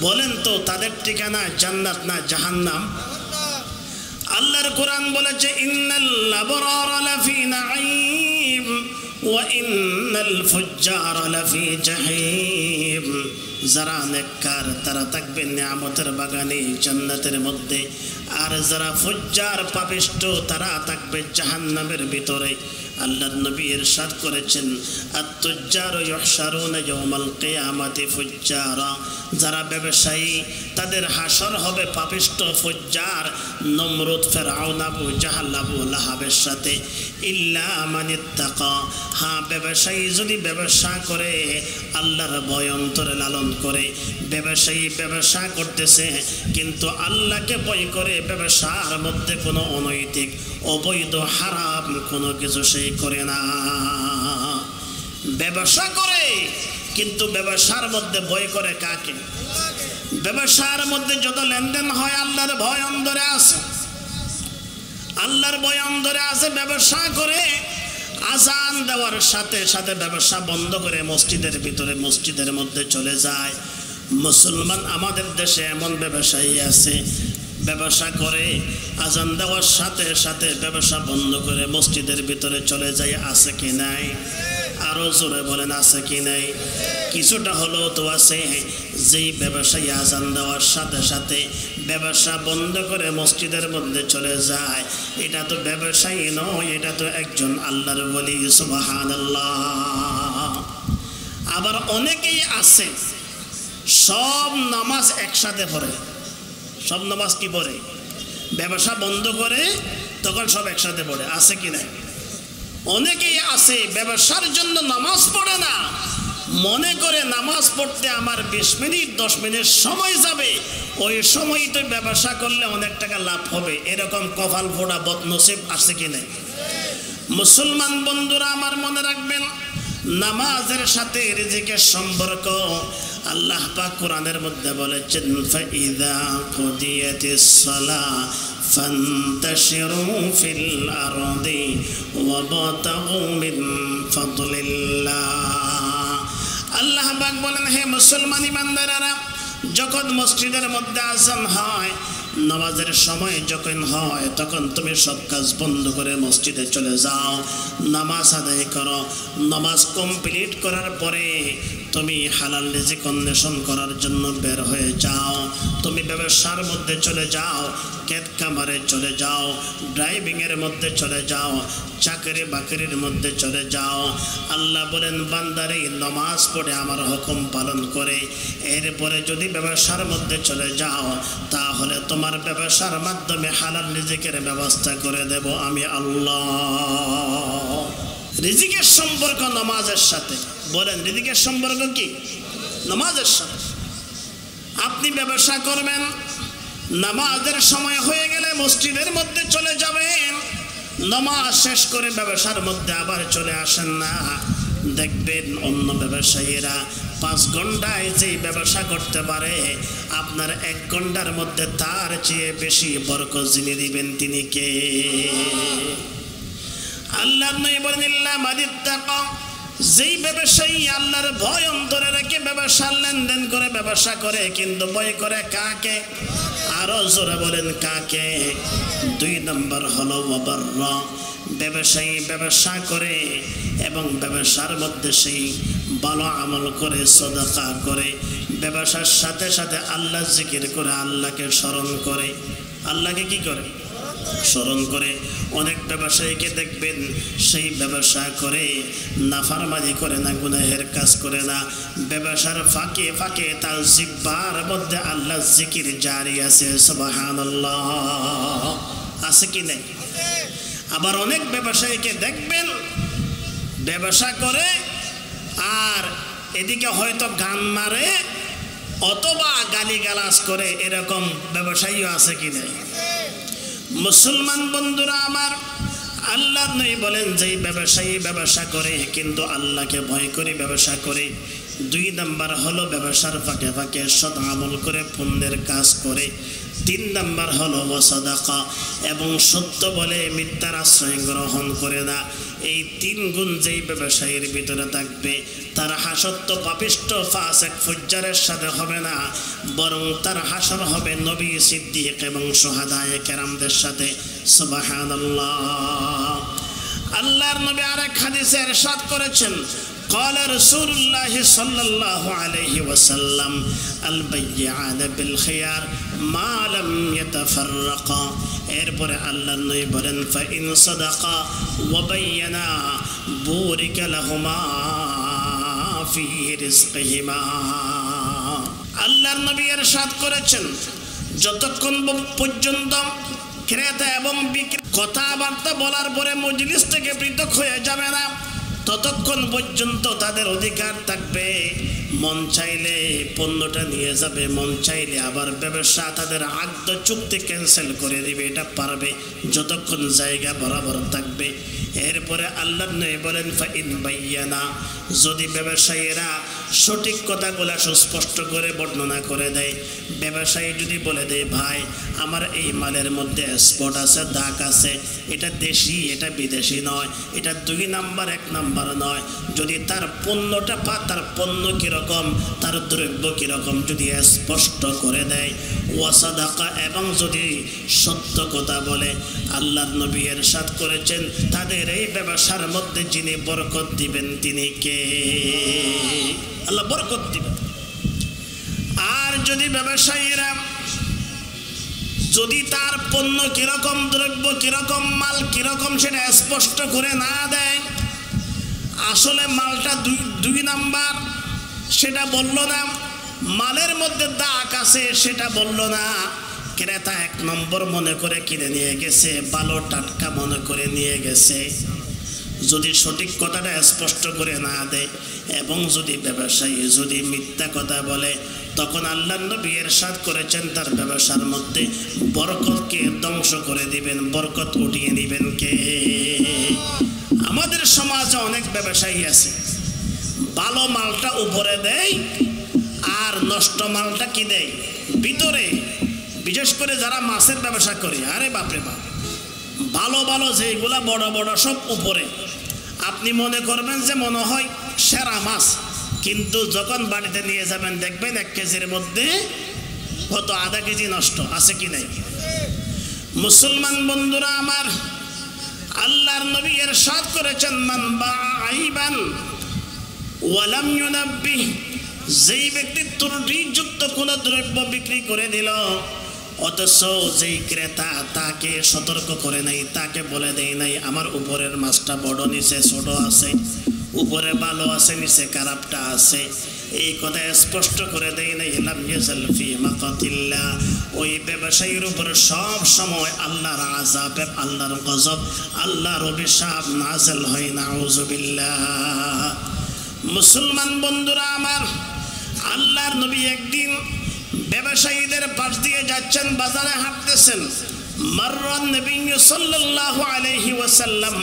বলেন তো তাদের ঠিকানা জান্নাত না জাহান্নাম? আল্লাহর কোরআন বলেছে ইন্নাল আবরারা লাফি নাঈম ওয়া ইন্নাল ফুজ্জারা লাফি জাহিম। যারা নেককার তারা থাকবে নিয়ামতের বাগানে, জান্নাতের মধ্যে, আর যারা ফুজ্জার পাপিষ্ঠ তারা থাকবে জাহান্নামের ভিতরে। আল্লাহর নবী ইরশাদ করেছেন আত-তুজ্জারু ইউহশারুনা ইয়াওমাল কিয়ামাতি ফুজ্জারা, যারা ব্যবসায়ী তাদের হাসর হবে পাপিষ্ঠ ফুজ্জার, নমরুদ, ফিরআউন, আবু জাহল, আবু লাহাবের সাথে। ইল্লা মান ইত্তাকা, হ্যাঁ ব্যবসায়ী যদি ব্যবসা করে, আল্লাহর ভয় অন্তরে লালন করে, ব্যবসায়ী ব্যবসা করতেছে কিন্তু আল্লাহকে ভয় করে, ব্যবসার মধ্যে কোনো অনৈতিক, অবৈধ, হারাম কোনো কিছু সে করে না। ব্যবসা করে কিন্তু ব্যবসার মধ্যে ভয় করে কাকে? ব্যবসার মধ্যে যত লেনদেন হয় আল্লাহর ভয় অন্তরে আছে, আল্লাহর ভয় অন্তরে আছে। ব্যবসা করে আজান দেওয়ার সাথে সাথে ব্যবসা বন্ধ করে মসজিদের ভিতরে, মসজিদের মধ্যে চলে যায়। মুসলমান আমাদের দেশে এমন ব্যবসায়ী আছে, ব্যবসা করে আজান দেওয়ার সাথে সাথে ব্যবসা বন্ধ করে মসজিদের ভিতরে চলে যায়। আছে কি নাই? আরো জোরে বলেন আছে কি নাই? কিছুটা হলেও তো আছে। যেই ব্যবসায়ী আজান দেওয়ার সাথে সাথে ব্যবসা বন্ধ করে মসজিদের মধ্যে চলে যায়, এটা তো ব্যবসায়ী নয়, এটা তো একজন আল্লাহর ওলি। সুবহানাল্লাহ। আবার অনেকেই আছে সব নামাজ একসাথে পড়ে। সব নামাজ কি পড়ে? ব্যবসা বন্ধ করে তখন সব একসাথে পড়ে। আছে কি নাই? অনেকেই আছে ব্যবসার জন্য নামাজ পড়ে না, মনে করে নামাজ পড়তে আমার 20 মিনিট 10 মিনিট সময় যাবে, ওই সময় তো ব্যবসা করলে অনেক টাকা লাভ হবে। এরকম কপাল ফোড়া বদনসিব আছে কি নাই? মুসলমান বন্ধুরা আমার মনে রাখবেন, নামাজের সাথে রিজিকের সম্পর্ক আল্লাহ পাক কোরআনের মধ্যে বলেছেন ফাইদা কুদিয়াতিস সালাহ ফান্তাশিরু ফিল আরদি ওয়াবতাগু মিন ফাদলিল্লাহ। আল্লাহ পাক বলেন হে মুসলমান ইমানদারেরা, যখন মসজিদের মধ্যে আজান হয়, নামাজের সময় যখন হয়, তখন তুমি সব কাজ বন্ধ করে মসজিদে চলে যাও, নামাজ আদায় করো। নামাজ কমপ্লিট করার পরে তুমি হালাল রিজিক অন্বেষণ করার জন্য বের হয়ে যাও। তুমি ব্যবসার মধ্যে চলে যাও, ক্ষেত খামারে চলে যাও, ড্রাইভিংয়ের মধ্যে চলে যাও, চাকরি বাকরির মধ্যে চলে যাও। আল্লাহ বলেন, বান্দারে নামাজ পড়ে আমার হুকুম পালন করে এরপরে যদি ব্যবসার মধ্যে চলে যাও, তাহলে তোমার ব্যবসার মাধ্যমে হালাল রিজিকের ব্যবস্থা করে দেব আমি আল্লাহ। রিজিকের সম্পর্ক নামাজের সাথে। বলেন, রিজিকের সম্পর্ক কি? নামাজের সাথে। আপনি ব্যবসা করবেন, নামাজের সময় হয়ে গেলে মসজিদের মধ্যে চলে যাবেন, নামাজ শেষ করে ব্যবসার মধ্যে আবার চলে আসেন না। দেখবেন অন্য ব্যবসায়ীরা 5 ঘন্টায় যেই ব্যবসা করতে পারে, আপনার 1 ঘন্টার মধ্যে তার চেয়ে বেশি বরকত যিনি দিবেন তিনি কে? আল্লাহ নবী বলেন, ইল্লা মাদিত্তাকা, যেই ব্যবসায়ী আল্লাহর ভয় অন্তরে রেখে ব্যবসার লেনদেন করে, ব্যবসা করে কিন্তু ভয় করে কাকে? আরো জোরে বলেন কাকে? 2 নম্বর হলো ওয়াবাররা, ব্যবসায়ী ব্যবসা করে এবং ব্যবসার মধ্যে সেই ভালো আমল করে, সদকা করে, ব্যবসার সাথে সাথে আল্লাহ জিকির করে, আল্লাহকে স্মরণ করে। আল্লাহকে কি করে? স্মরণ করে। অনেক ব্যবসায়ীকে দেখবেন সেই ব্যবসা করে নাফরমানি করে না, গুনাহের কাজ করে না, ব্যবসার ফাঁকে ফাঁকে তার জিহ্বার মধ্যে আল্লাহ জিকির জারি আছে। সুবহানাল্লাহ, আছে কি নাই? আবার অনেক ব্যবসায়ীকে দেখবেন ব্যবসা করে আর এদিকে হয়তো গান মারে অথবা গালিগালাজ করে, এরকম ব্যবসায়ীও আছে কি নাই? মুসলমান বন্ধুরা আমার, আল্লাহ নবী বলেন, যেই ব্যবসায়ী ব্যবসা করে কিন্তু আল্লাহকে ভয় করে ব্যবসা করে। 2 নম্বর হলো ব্যবসার ফাঁকে ফাঁকে সৎ আমল করে, পুণ্যের কাজ করে। 3 নম্বর হলো সাদাকা, এবং সত্য বলে মিথ্যার আশ্রয় গ্রহণ করে না। এই 3 গুণ যেই ব্যবসায়ীর ভিতরে থাকবে, তার হাসত্ব পাপিষ্ট ফাসিক ফুজ্জারের সাথে হবে না, বরং তার হাসর হবে নবী, সিদ্দিক এবং শুহাদায়ে কেরামদের সাথে। সুবহানাল্লাহ। আল্লাহর নবী আরেক হাদিসে ইরশাদ করেছেন, قال رسول الله صلى الله عليه وسلم البيعان بالخيار ما لم يتفرقا। এরপরে আল্লাহর নবী বলেন, فإن صدقا وبينا بورك لهما في رزقهما। আল্লাহর নবী ইরশাদ করেছেন, যতক্ষণ পর্যন্ত ক্রেতা এবং বিক্রেতা কথাবার্তা বলার পরে মজলিস থেকে পৃথক হয়ে যাবে না, ততক্ষণ পর্যন্ত তাদের অধিকার থাকবে। মন চাইলে পণ্যটা নিয়ে যাবে, মন চাইলে আবার ব্যবসা তাদের আকদ চুক্তি ক্যান্সেল করে দিবে, এটা পারবে যতক্ষণ জায়গা বরাবর থাকবে। এরপরে আল্লাহ নবী বলেন, ফাইন বাইয়ানা, যদি ব্যবসায়ীরা সঠিক কথাগুলো সুস্পষ্ট করে বর্ণনা করে দেয়, ব্যবসায়ী যদি বলে দেয়, ভাই আমার এই মালের মধ্যে স্পট আছে, দাগ আছে, এটা দেশি, এটা বিদেশি নয়, এটা 2 নাম্বার 1 নাম্বার নয়, যদি তার পণ্যটা তার পণ্য কীরকম, তার দ্রব্য কীরকম যদি স্পষ্ট করে দেয়, ওয়াসাদাকা, এবং যদি সত্য কথা বলে, আল্লাহর নবী ইরশাদ করেছেন, তাদের এই ব্যবসার মধ্যে যিনি বরকত দিবেন তিনি কে? আল্লাহ বরকত দিবেন। আর যদি ব্যবসায়ীরা যদি তার পণ্য কিরকম, দ্রব্য কিরকম, মাল কিরকম সেটা স্পষ্ট করে না দেয়, আসলে মালটা 2 নাম্বার সেটা বলল না, মালের মধ্যে দাগ আছে সেটা বলল না, ক্রেতা 1 নম্বর মনে করে কিনে নিয়ে গেছে, ভালো টাটকা মনে করে নিয়ে গেছে, যদি সঠিক কথাটা স্পষ্ট করে না দেয় এবং যদি ব্যবসায়ী যদি মিথ্যা কথা বলে, তখন আল্লাহর নবী ইরশাদ করেছেন তার ব্যবসার মধ্যে বরকতকে ধ্বংস করে দিবেন, বরকত উঠিয়ে নেবেন কে? আমাদের সমাজে অনেক ব্যবসায়ী আছে, ভালো মালটা উপরে দেয় আর নষ্ট মালটা কি দেয় ভিতরে। বিশেষ করে যারা মাছের ব্যবসা করে, আরে বাপরে বাপ, ভালো ভালো যেগুলা বড় বড় সব উপরে, আপনি মনে করবেন যে মনে হয় সেরা মাছ, কিন্তু যখন বাড়িতে নিয়ে যাবেন দেখবেন 1 কেজির মধ্যে কত আধা কেজি নষ্ট আছে কি নাই। মুসলমান বন্ধুরা আমার, আল্লাহর নবী ইরশাদ করেছেন মান বাআইবান ওয়ালাম ইউনাব্বি, যেই ব্যক্তি ত্রুটিযুক্ত কোন দ্রব্য বিক্রি করে দিল অথচ যেই ক্রেতা তাকে সতর্ক করে নাই, তাকে বলে দেয় নাই আমার উপরের মাছটা বড় নিচে ছোট আছে, উপরে ভালো আছে নিচে খারাপটা আছে, এই কথা স্পষ্ট করে দেয় নাই, লাম ইয়াজাল ফি মাকাতিল্লাহ, ওই ব্যবসায়ীর উপর সব সময় আল্লাহর আযাব, আল্লাহর গজব, আল্লাহর অভিশাপ নাযিল হয়, নাউযুবিল্লাহ। মুসলমান বন্ধুরা আমার, আল্লাহর নবী একদিন ব্যবসায়ীদের পাশ দিয়ে যাচ্ছেন, বাজারে হাঁটতেছেন। মাররান নবী সাল্লাল্লাহু আলাইহি ওয়াসাল্লাম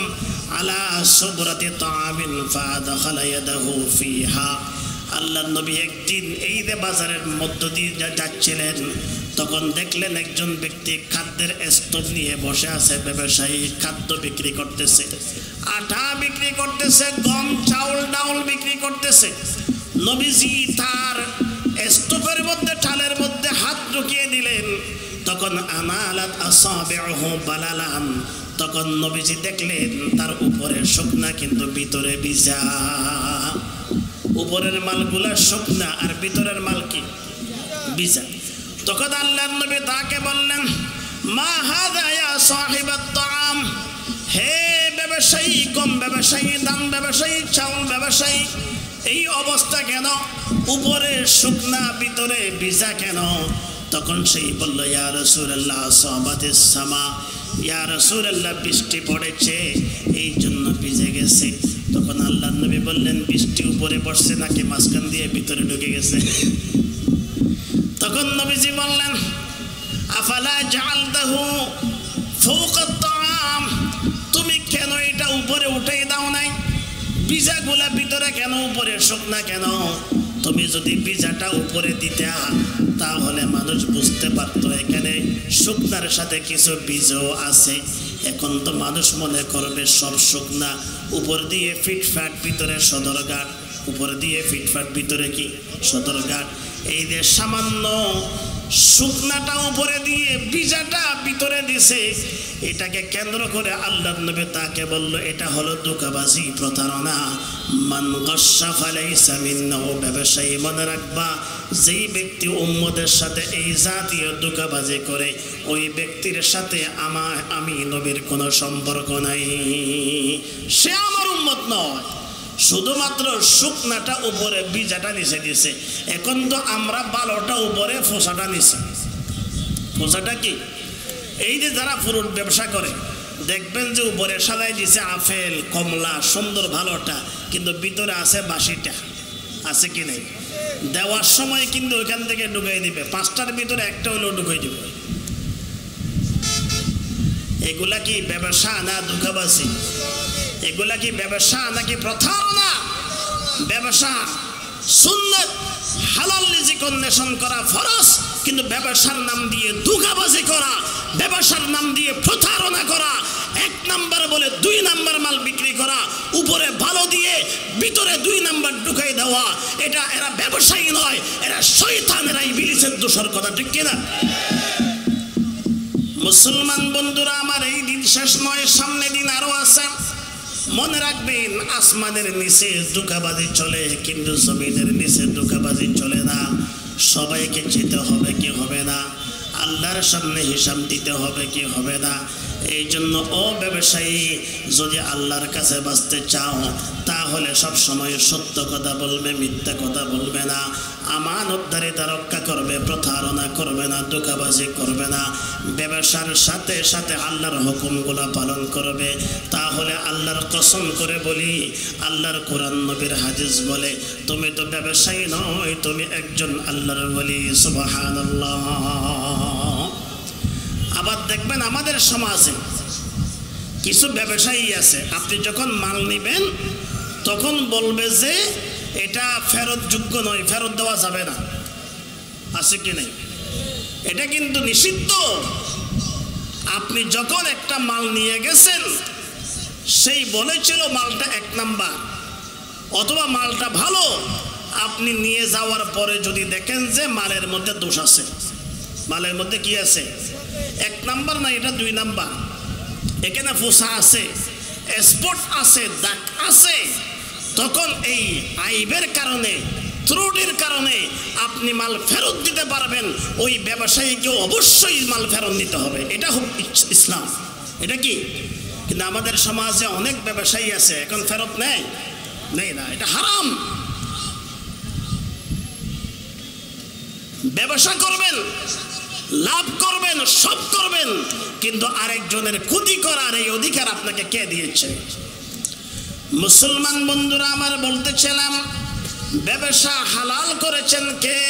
আলা সুবরাতি তাআমিন ফাদাখালা ইয়াদাহু ফিহা। আল্লাহর নবী একদিন এই যে বাজারের মধ্য দিয়ে যাচ্ছিলেন, তখন দেখলেন একজন ব্যক্তি খাদ্যের স্তূপ নিয়ে বসে আছে। ব্যবসায়ী খাদ্য বিক্রি করতেছে, আটা বিক্রি করতেছে, গম চাউল ডাউল বিক্রি করতেছে। নবীজি তার স্তূপের মধ্যে চালের মধ্যে হাত ঢুকিয়ে দিলেন, তখন আমালাত আসাবিহু বালালান, তখন নবীজি দেখলেন তার উপরে শুকনা কিন্তু ভিতরে ভিজা। উপরের মালগুলা শুকনা আর ভিতরের মাল কি ভিজা। তখন আল্লাহর নবী তাকে বললেন মা হাযা ইয়া সাহিবাত তাআম, হে ব্যবসায়ী, গম ব্যবসায়ী, ধান ব্যবসায়ী, চাউল ব্যবসায়ী, এই অবস্থা কেন? উপরে শুকনা ভিতরে ভিজা কেন? তখন সেই বলল ইয়া রাসূলুল্লাহ সাবাতিস সামা, ইয়া রাসূলুল্লাহ বৃষ্টি পড়েছে এই জন্য ভিজে গেছে। তখন আল্লাহর নবী বললেন বৃষ্টি উপরে পড়ছে নাকি মাঝখান দিয়ে ভিতরে ঢুকে গেছে? তখন নবীজি বললেন আফালা জাআলতাহু ফাওকাত তাআম, তুমি কেন এটা উপরে উঠাই দাও নাই? ভিজাগুলা ভিতরে কেন, উপরে শুকনা কেন? তুমি যদি ভিজাটা উপরে দিতে তাহলে মানুষ বুঝতে পারতো এখানে শুকনার সাথে কিছু বীজও আছে। এখন তো মানুষ মনে করবে সব শুকনা, উপর দিয়ে ফিটফাট ভিতরে সদরঘাট, উপর দিয়ে ফিটফাট ভিতরে কি সদরঘাট। এই যে সামান্য শুকনাটা উপরে দিয়ে ভিজাটা ভিতরে দিছে, এটাকে কেন্দ্র করে আল্লাহর নবী তাকে বলল এটা হলো ধোঁকাবাজি, প্রতারণা। মান গাশশা ফালাইসা মিন্না, ব্যবসায়ী মনে রাখবা যেই ব্যক্তি উম্মতের সাথে এই জাতীয় ধোঁকাবাজি করে ওই ব্যক্তির সাথে আমি নবীর কোনো সম্পর্ক নাই, সে আমার উম্মত নয়। শুধুমাত্র শুকনাটা উপরে ভিজাটা নিচে দিছে। এখন তো আমরা ভালোটা উপরে ফোসাটা নিছি। ফোসাটা কি? এই যে যারা ফ্রুট ব্যবসা করে দেখবেন যে উপরে সাজাই দিছে আপেল কমলা সুন্দর ভালোটা, কিন্তু ভিতরে আছে বাসিটা, আছে কি নেই? দেওয়ার সময় কিন্তু ওইখান থেকে ঢুকাই দিবে, 5টার ভিতরে একটা হলেও ঢুকাই দিবে। এগুলা কি ব্যবসা না ধোঁকাবাজি? এগুলা কি ব্যবসা নাকি প্রতারণা? ব্যবসা সুন্নাত হালাল রিজিক অন্বেষণ করা ফরজ, কিন্তু ব্যবসার নাম দিয়ে ধোঁকাবাজি করা, ব্যবসার নাম দিয়ে প্রতারণা করা, 1 নাম্বার বলে 2 নাম্বার মাল বিক্রি করা, উপরে ভালো দিয়ে ভিতরে 2 নাম্বার ঢুকাই দেওয়া, এটা এরা ব্যবসায়ী নয়, এরা শয়তান, এরা ইবলিসের দোসর। কথা ঠিক কিনা? মুসলমান বন্ধুরা আমার, এই দিন শেষ নয়, সামনে দিন আরো আছে। মনে রাখবেন আসমানের নিচে ধোঁকাবাজি চলে, কিন্তু জমিনের নিচে ধোঁকাবাজি চলে না। সবাইকে যেতে হবে কি হবে না? আল্লাহর সামনে হিসাব দিতে হবে কি হবে না? এই জন্য ও ব্যবসায়ী, যদি আল্লাহর কাছে বাঁচতে চাও তাহলে সব সময় সত্য কথা বলবে, মিথ্যা কথা বলবে না, আমানতদারিতা রক্ষা করবে, প্রতারণা করবে না, ধোঁকাবাজি করবে না, ব্যবসার সাথে সাথে আল্লাহর হুকুমগুলো পালন করবে। তাহলে আল্লাহর কসম করে বলি, আল্লাহর কোরআন নবীর হাদিস বলে তুমি তো ব্যবসায়ী নয়, তুমি একজন আল্লাহর ওলি। সুবহানাল্লাহ। আবার দেখবেন আমাদের সমাজে কিছু ব্যবসায়ী আছে, আপনি যখন মাল নেবেন তখন বলবে যে এটা ফেরত যোগ্য নয়, ফেরত দেওয়া যাবে না, আছে কি নেই? এটা কিন্তু নিষিদ্ধ। আপনি যখন একটা মাল নিয়ে গেছেন, সেই বলেছিল মালটা 1 নাম্বার অথবা মালটা ভালো, আপনি নিয়ে যাওয়ার পরে যদি দেখেন যে মালের মধ্যে দোষ আছে, মালের মধ্যে কি আছে, 1 নাম্বার না এটা 2 নাম্বার, এখানে ফোসা আছে, স্পট আছে, দাগ আছে, তখন এই আইবের কারণে, ত্রুটির কারণে আপনি মাল ফেরত দিতে পারবেন। ওই ব্যবসায়ীকে অবশ্যই মাল ফেরত দিতে হবে, এটা হোক ইসলাম। এটা কি? কিন্তু আমাদের সমাজে অনেক ব্যবসায়ী আছে এখন ফেরত নেয় না, এটা হারাম। ব্যবসা করবেন, লাভ করবেন, সব করবেন, কিন্তু আরেকজনের ক্ষতি করার এই অধিকার আপনাকে কে দিয়েছে? মুসলমান বন্ধুরা আমার, বলতেছিলাম ব্যবসা হালাল করেছেন কে?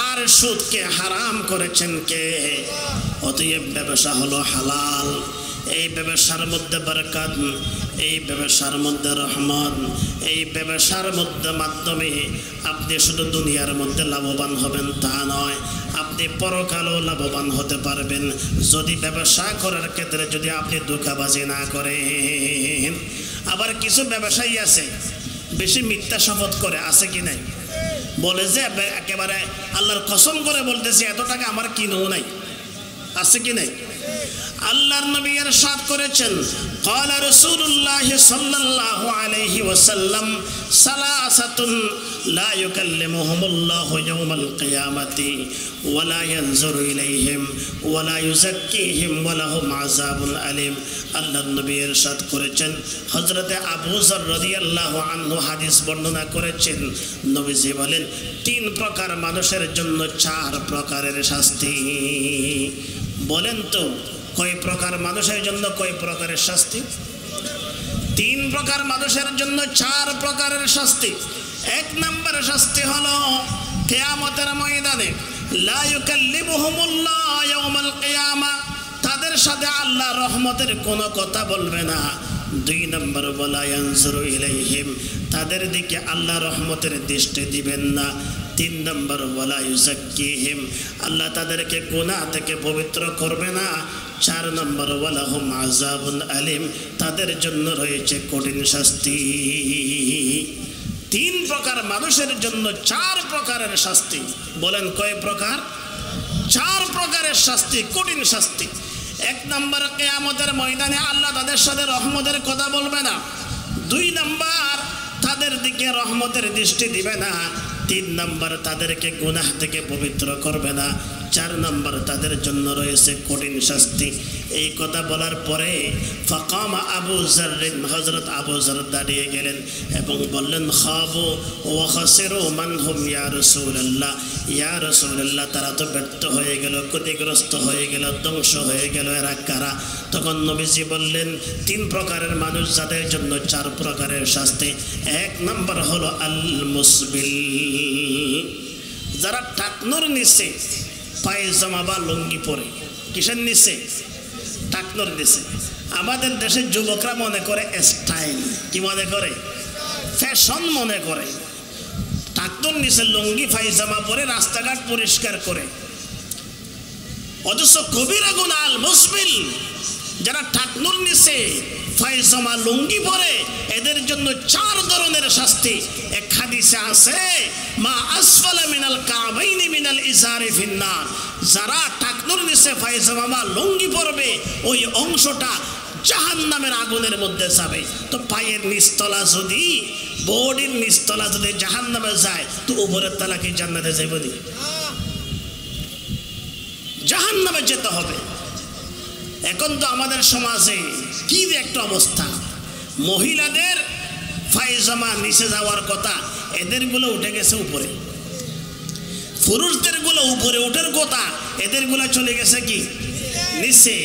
আর সুদকে হারাম করেছেন কে? অতএব ব্যবসা হলো হালাল। এই ব্যবসার মধ্যে বরকত, এই ব্যবসার মধ্যে রহমত, এই ব্যবসার মধ্যে মাধ্যমে আপনি শুধু দুনিয়ার মধ্যে লাভবান হবেন তা নয়, আপনি পরকালেও লাভবান হতে পারবেন যদি ব্যবসা করার ক্ষেত্রে যদি আপনি ধোঁকাবাজি না করেন। আবার কিছু ব্যবসায়ী আছে বেশি মিথ্যা শপথ করে, আছে কি নাই? বলে যে একেবারে আল্লাহর কসম করে বলতেছে এত টাকা আমার কিনেও নাই, আছে কি নাই? আল্লাহর নবী ইরশাদ করেছেন, ক্বালা রাসূলুল্লাহ সাল্লাল্লাহু আলাইহি ওয়াসাল্লাম সালাসাতুন লা ইউকাল্লিমুহুমুল্লাহু ইয়াওমাল কিয়ামাতি ওয়া লা ইয়ানজুরু ইলাইহিম ওয়া লা ইউযাক্কিহিম ওয়া লাহুম আযাবুন আলীম। আল্লাহর নবী ইরশাদ করেছেন, হযরতে আবু যর রাদিয়াল্লাহু আনহু হাদিস বর্ণনা করেছেন, নবীজি বলেন 3 প্রকার মানুষের জন্য 4 প্রকারের শাস্তি। বলেন তো কয় প্রকার মানুষের জন্য কয় প্রকারের শাস্তি? 3 প্রকার মানুষের জন্য 4 প্রকারের শাস্তি। 1 নম্বর শাস্তি হলো কিয়ামতের ময়দানে লা ইউকাল্লিমুহুমুল্লাহ ইয়াওমাল কিয়ামা, তাদের সাথে আল্লাহ রহমতের কোনো কথা বলবে না। 2 নম্বর ওয়ালা ইয়ানজুরু ইলাইহিম, তাদের দিকে আল্লাহ রহমতের দৃষ্টি দিবেন না। 3 নম্বর ওয়ালা ইউযাক্কিহিম, আল্লাহ তাদেরকে গুনাহ থেকে পবিত্র করবে না। 4 নম্বর ওয়ালাহুম আযাবুন আলীম, তাদের জন্য রয়েছে কঠিন শাস্তি। 3 প্রকার মানুষের জন্য 4 প্রকারের শাস্তি। বলেন কয় প্রকার? 4 প্রকারের শাস্তি, কঠিন শাস্তি। 1 নম্বর কিয়ামতের ময়দানে আল্লাহ তাদের সাথে রহমতের কথা বলবে না। 2 নম্বর তাদের দিকে রহমতের দৃষ্টি দিবে না। 3 নম্বর তাদেরকে গুনাহ থেকে পবিত্র করবে না। 4 নম্বর তাদের জন্য রয়েছে কঠিন শাস্তি। এই কথা বলার পরে ফাকামা আবু যর, হযরত আবু যর দাঁড়িয়ে গেলেন এবং বললেন, খাবু ওয়া খাসিরু মান হুম ইয়া রাসূলুল্লাহ, ইয়া রাসূলুল্লাহ, তারা তো ব্যর্থ হয়ে গেল, ক্ষতিগ্রস্ত হয়ে গেল, ধ্বংস হয়ে গেল, এরা কারা? তখন নবীজি বললেন 3 প্রকারের মানুষ যাদের জন্য 4 প্রকারের শাস্তি। 1 নম্বর হলো আল মুসবিল, যারা টাকনোর নিচে পায়জামা বা লুঙ্গি পরে। কিসের নিচে? টাকনোর নিচে। আমাদের দেশের যুবকরা মনে করে স্টাইল, কি মনে করে? ফ্যাশন মনে করে। টাকনোর নিচে লুঙ্গি পায়জামা পরে রাস্তাঘাট পরিষ্কার করে, অথচ কবিরা গুনাহ আল মুসবিল, যারা টাকনোর নিচে পায়জামা লুঙ্গি পরে, এদের জন্য 4 ধরনের শাস্তি। এক হাদিসে আছে, মা আসফালা মিনাল কাবাইনি মিনাল ইজারি ফিন্নার, যারা টাকনোর নিচে পায়জামা বা লুঙ্গি পরবে ওই অংশটা জাহান্নামের আগুনের মধ্যে যাবে। তো পায়ের নিচতলা যদি, বডির নিচতলা যদি জাহান্নামে যায়, তো উপরের তলা কি জান্নাতে যাবে? জাহান্নামে যেতে হবে। এখন তো আমাদের সমাজে কি একটা অবস্থা, মহিলাদের পায়জামা নিচে যাওয়ার কথা, এদের গুলো উঠে গেছে উপরে। পুরুষদের গুলো উপরে উঠার কথা, এদের গুলো চলে গেছে কি নিচে।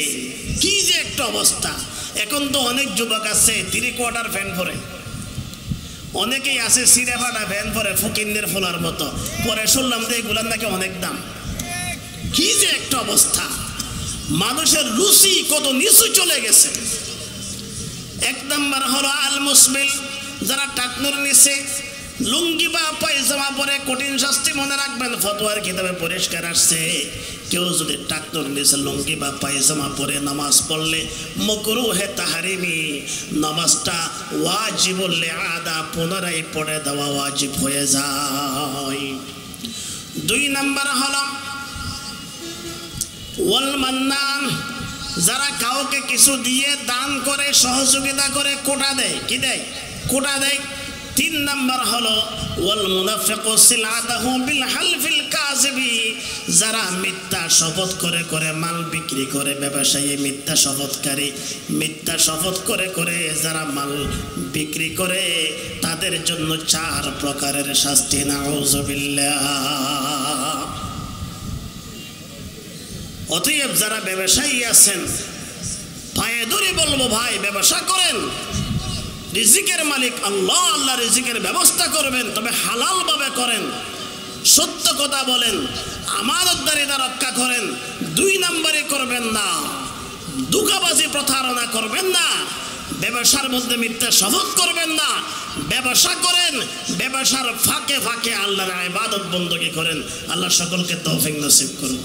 কি যে একটা অবস্থা। এখন তো অনেক যুবক আছে 3/4 প্যান্ট পরে, অনেকেই আছে সিরে ফাটা প্যান্ট পরে, ফকিন্দের ফোলার মতো পরে। শুনলাম যে এগুলার নাকি অনেক দাম। কি যে একটা অবস্থা, মানুষের রুচি কত নিচু চলে গেছে। 1 নম্বর হলো আল মুসবিল, যারা টাকনোর নিচে লুঙ্গি বা পায়জামা পরে কঠিন শাস্তি মনে রাখবেন, ফতোয়ার কিতাবে পরিষ্কার আসছে কেউ যদি টাকনোর নিচে লুঙ্গি বা পায়জামা পরে নামাজ পড়লে মাকরুহে তাহরিমি, নামাজটা ওয়াজিবুল লিআদা, পুনরায় পড়ে দেওয়া ওয়াজিব হয়ে যায়। 2 নাম্বার হলো ওয়াল মান্নান, যারা কাউকে কিছু দিয়ে দান করে, সহযোগিতা করে, কোটা দেয়, কি দেয়? কোটা দেয়। 3 নাম্বার হলো ওয়াল মুনাফিকু সিলাতাহু বিল হালফিল কাযিবি, যারা মিথ্যা শপথ করে করে মাল বিক্রি করে, ব্যবসায়ী মিথ্যা শপথকারী, মিথ্যা শপথ করে করে যারা মাল বিক্রি করে, তাদের জন্য 4 প্রকারের শাস্তি। নাউযুবিল্লাহ। অতএব যারা ব্যবসায়ী আছেন, পায়ে ধরে বলবো ভাই ব্যবসা করেন, রিজিকের মালিক আল্লাহ, আল্লাহ রিজিকের ব্যবস্থা করবেন, তবে হালাল ভাবে করেন, সত্য কথা বলেন, আমানতদারিতা রক্ষা করেন। 2 নম্বরে করবেন না, ধোঁকাবাজি প্রতারণা করবেন না, ব্যবসার মধ্যে মিথ্যা শপথ করবেন না, ব্যবসা করেন, ব্যবসার ফাঁকে ফাঁকে আল্লাহর ইবাদত বندگی করেন। আল্লাহ সকলকে তৌফিক নসিব করুন।